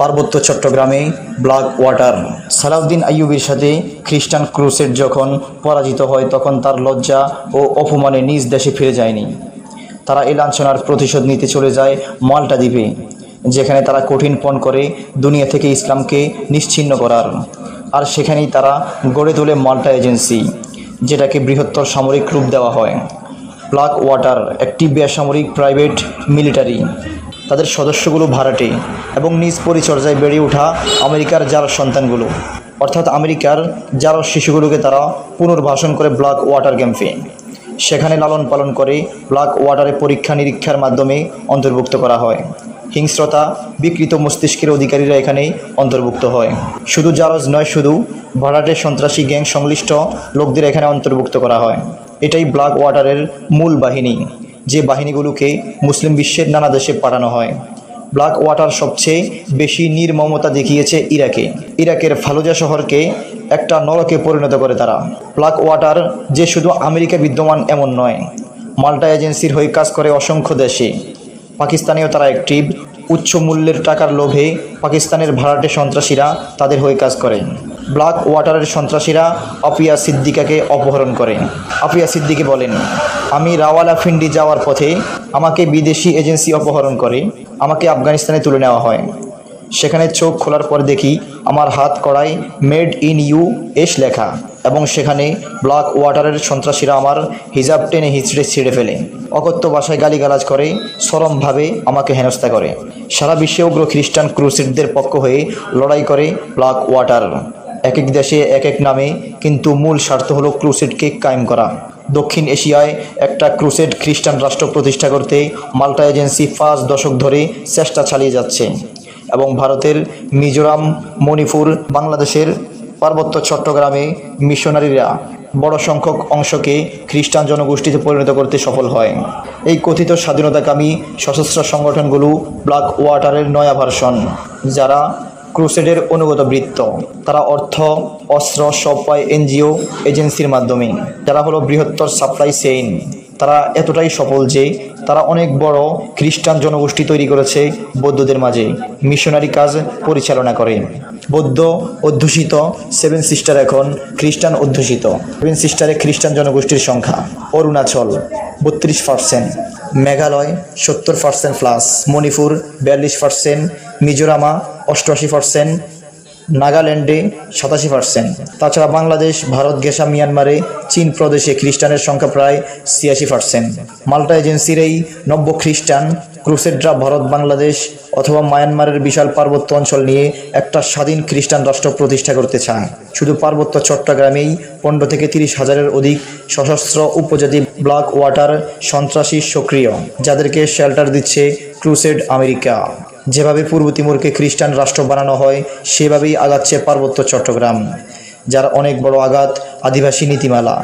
পার্বত্য চট্টগ্রামে black water. Salauddin আইয়ুবের সাথে খ্রিস্টান ক্রুসেড যখন পরাজিত হয় তখন তার লজ্জা ও অপমানে নিজ দেশে ফিরে যায়নি। তারা এই লাঞ্ছনার প্রতিশোধ নিতে চলে যায় মাল্টা দ্বীপে, যেখানে তারা কঠিন পণ করে দুনিয়া থেকে ইসলামকে নিশ্চিহ্ন করার। আর সেখানেই তারা গড়ে তোলে মাল্টা এজেন্সি, যেটাকে বৃহত্তর সামরিক রূপ দেওয়া হয়। ব্ল্যাক ওয়াটার একটি বেসামরিক প্রাইভেট মিলিটারি। তাদের সদস্যগুলো ভাড়াটে এবং নিজ পরিচর্যায় বেড়ে ওঠা আমেরিকার জারজ সন্তানগুলো, অর্থাৎ আমেরিকার জারজ শিশুগুলোকে তারা পুনর্বাসন করে ব্ল্যাক ওয়াটার ক্যাম্পে। সেখানে লালন পালন করে ব্ল্যাক ওয়াটারে পরীক্ষা নিরীক্ষার মাধ্যমে অন্তর্ভুক্ত করা হয়। হিংস্রতা, বিকৃত মস্তিষ্কের অধিকারীরা এখানে অন্তর্ভুক্ত হয়। শুধু জারজ নয়, শুধু ভাড়াটে সন্ত্রাসী গ্যাং সংশ্লিষ্ট লোকদের এখানে অন্তর্ভুক্ত করা হয়। এটাই ব্ল্যাক ওয়াটারের মূল বাহিনী, যে বাহিনীগুলোকে মুসলিম বিশ্বের নানা দেশে পাঠানো হয়। ব্ল্যাক ওয়াটার সবচেয়ে বেশি নির্মমতা দেখিয়েছে ইরাকের ফালুজা শহরকে একটা নরকে পরিণত করে তারা। ব্ল্যাক ওয়াটার যে শুধু আমেরিকা বিদ্যমান এমন নয়, মাল্টা এজেন্সির হয়ে কাজ করে অসংখ্য দেশে। পাকিস্তানেও তারা অ্যাক্টিভ। উচ্চ মূল্যের টাকার লোভে পাকিস্তানের ভাড়াটে সন্ত্রাসীরা তাদের হয়ে কাজ করে। ব্ল্যাক ওয়াটারের সন্ত্রাসীরা আফিয়া সিদ্দিকাকে অপহরণ করে। আফিয়া সিদ্দিকি বলেন, আমি রাওয়ালপিন্ডি যাওয়ার পথে আমাকে বিদেশি এজেন্সি অপহরণ করে আমাকে আফগানিস্তানে তুলে নেওয়া হয়। সেখানে চোখ খোলার পর দেখি আমার হাত কড়ায় মেড ইন ইউএস লেখা, এবং সেখানে ব্ল্যাক ওয়াটারের সন্ত্রাসীরা আমার হিজাব টেনে হিচড়ে ছিঁড়ে ফেলে, অকথ্য ভাষায় গালিগালাজ করে, চরমভাবে আমাকে হেনস্থা করে। সারা বিশ্বে উগ্র খ্রিস্টান ক্রুসেডদের পক্ষ হয়ে লড়াই করে ব্ল্যাক ওয়াটার। এক এক দেশে এক এক নামে, কিন্তু মূল স্বার্থ হলো ক্রুসেডকে কায়েম করা। দক্ষিণ এশিয়ায় একটা ক্রুসেড খ্রিস্টান রাষ্ট্র প্রতিষ্ঠা করতে মাল্টা এজেন্সি 5 দশক ধরে চেষ্টা চালিয়ে যাচ্ছে, এবং ভারতের মিজোরাম, মণিপুর, বাংলাদেশের পার্বত্য চট্টগ্রামে মিশনারিরা বড় সংখ্যক অংশকে খ্রিস্টান জনগোষ্ঠীতে পরিণত করতে সফল হয়। এই কথিত স্বাধীনতাকামী সশস্ত্র সংগঠনগুলো ব্ল্যাক ওয়াটারের নয়া ভার্সন, যারা ক্রুসেডের অনুগত বৃত্ত। তারা অর্থ, অস্ত্র সব পায় এনজিও এজেন্সির মাধ্যমে, যারা হলো বৃহত্তর সাপ্লাই চেইন। তারা এতটাই সফল যে তারা অনেক বড় খ্রিস্টান জনগোষ্ঠী তৈরি করেছে বৌদ্ধদের মাঝে, মিশনারি কাজ পরিচালনা করে। বৌদ্ধ অধ্যুষিত 7 সিস্টার এখন খ্রিস্টান অধ্যুষিত। 7 সিস্টারে খ্রিস্টান জনগোষ্ঠীর সংখ্যা: অরুণাচল 32%, মেঘালয় 70%+, মণিপুর 42%, মিজোরামা 88%, নাগাল্যান্ডে 87%। তাছাড়া বাংলাদেশ, ভারত ঘেঁষা মিয়ানমারে, চীন প্রদেশে খ্রিস্টানের সংখ্যা প্রায় 86%। মাল্টা এজেন্সির এই নব্য খ্রিস্টান ক্রুসেডরা ভারত, বাংলাদেশ অথবা মায়ানমারের বিশাল পার্বত্য অঞ্চল নিয়ে একটা স্বাধীন খ্রিস্টান রাষ্ট্র প্রতিষ্ঠা করতে চায়। শুধু পার্বত্য চট্টগ্রামেই 15 থেকে 30 হাজারের অধিক সশস্ত্র উপজাতি ব্ল্যাক ওয়াটার সন্ত্রাসী সক্রিয়, যাদেরকে শেল্টার দিচ্ছে ক্রুসেড আমেরিকা। যেভাবে পূর্ব তিমুরকে খ্রিস্টান রাষ্ট্র বানানো হয়, সেভাবেই আগাচ্ছে পার্বত্য চট্টগ্রাম, যার অনেক বড় আঘাত আদিবাসী নীতিমালা।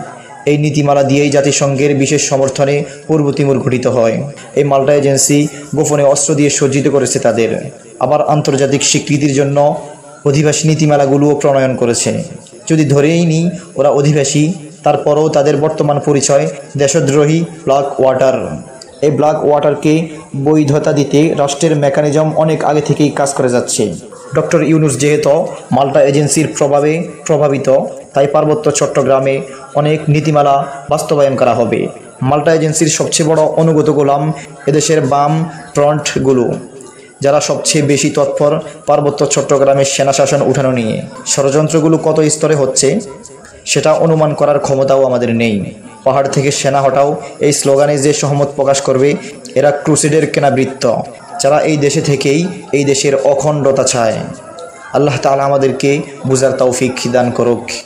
এই নীতিমালা দিয়েই জাতিসংঘের বিশেষ সমর্থনে পূর্ব তিমুর গঠিত হয়। এই মাল্টা এজেন্সি গোপনে অস্ত্র দিয়ে সজ্জিত করেছে তাদের, আবার আন্তর্জাতিক স্বীকৃতির জন্য অধিবাসী নীতিমালাগুলোও প্রণয়ন করেছে। যদি ধরেই নিই ওরা অধিবাসী, তারপরও তাদের বর্তমান পরিচয় দেশদ্রোহী ব্ল্যাক ওয়াটার। এই ব্ল্যাক ওয়াটারকে বৈধতা দিতে রাষ্ট্রের মেকানিজম অনেক আগে থেকেই কাজ করে যাচ্ছে। ডক্টর ইউনূস যেহেতু মাল্টা এজেন্সির প্রভাবে প্রভাবিত, তাই পার্বত্য চট্টগ্রামে অনেক নীতিমালা বাস্তবায়ন করা হবে। মাল্টা এজেন্সির সবচেয়ে বড় অনুগত গোলাম এদেশের বাম ফ্রন্টগুলো, যারা সবচেয়ে বেশি তৎপর পার্বত্য চট্টগ্রামের সেনা শাসন উঠানো নিয়ে। ষড়যন্ত্রগুলো কত স্তরে হচ্ছে সেটা অনুমান করার ক্ষমতাও আমাদের নেই। পাহাড় থেকে সেনা হটাও এই স্লোগানে যে সহমত প্রকাশ করবে, এরা ক্রুসেডের কেনাবৃত্ত, যারা এই দেশে থেকেই এই দেশের অখণ্ডতা চায়। আল্লাহ তাআলা আমাদেরকে বুঝার তৌফিক দান করুক।